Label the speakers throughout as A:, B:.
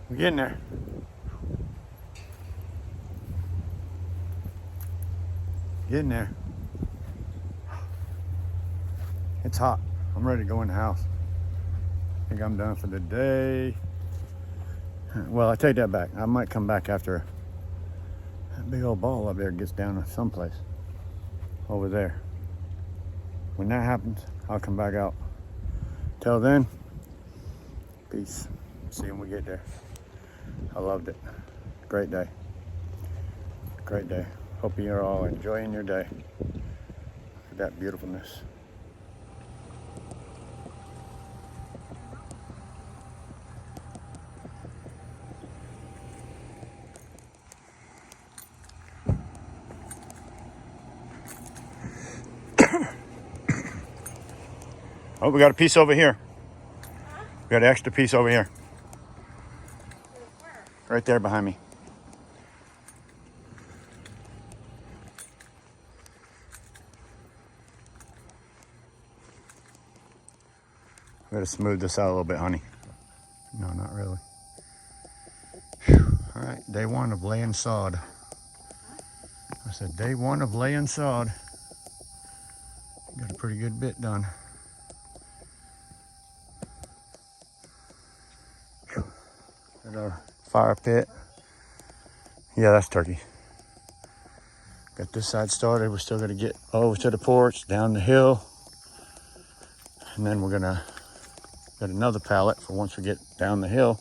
A: We're getting there. Getting there. It's hot. I'm ready to go in the house. I think I'm done for the day. Well, I take that back. I might come back after that big old ball up there gets down someplace over there. When that happens, I'll come back out. Till then, peace. See you when we get there. I loved it. Great day. Great day. Hope you're all enjoying your day. Look at that beautifulness. Oh, we got a piece over here. We got an extra piece over here. Right there behind me. We gotta smooth this out a little bit, honey. No, not really. Whew. All right, day one of laying sod. I said day one of laying sod. Got a pretty good bit done. At our fire pit. Yeah, that's turkey. Got this side started. We're still gonna get over to the porch, down the hill. And then we're gonna get another pallet for once we get down the hill.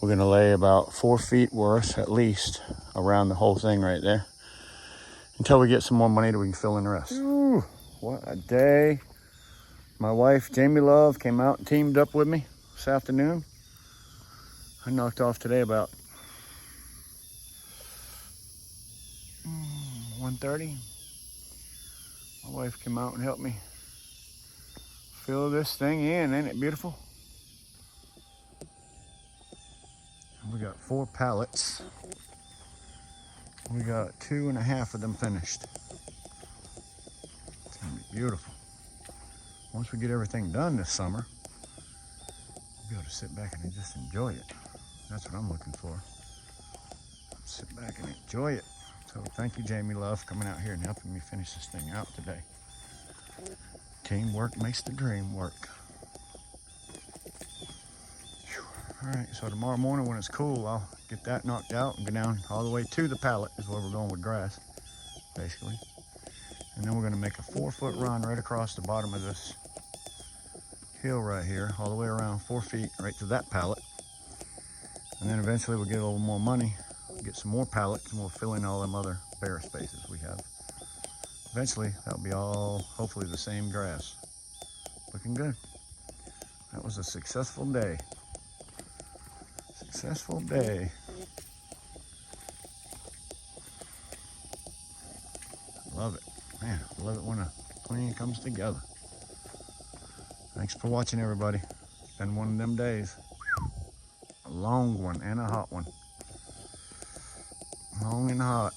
A: We're gonna lay about 4 feet worth at least around the whole thing right there. Until we get some more money that we can fill in the rest. Ooh, what a day. My wife, Jamie Love, came out and teamed up with me this afternoon. I knocked off today about 1:30. My wife came out and helped me fill this thing in. Ain't it beautiful? And we got 4 pallets. We got 2.5 of them finished. It's gonna be beautiful. Once we get everything done this summer, we'll be able to sit back and just enjoy it. That's what I'm looking for. Sit back and enjoy it. So thank you, Jamie Love, for coming out here and helping me finish this thing out today. Teamwork makes the dream work. Whew. All right, so tomorrow morning when it's cool, I'll get that knocked out and go down all the way to the pallet is where we're going with grass, basically. And then we're gonna make a 4-foot run right across the bottom of this hill right here, all the way around 4 feet, right to that pallet. And then eventually we'll get a little more money, get some more pallets, and we'll fill in all them other bare spaces we have. Eventually, that'll be all, hopefully, the same grass. Looking good. That was a successful day. Successful day. Love it. Man, I love it when a plan comes together. Thanks for watching, everybody. It's been one of them days. A long one and a hot one. Long and hot.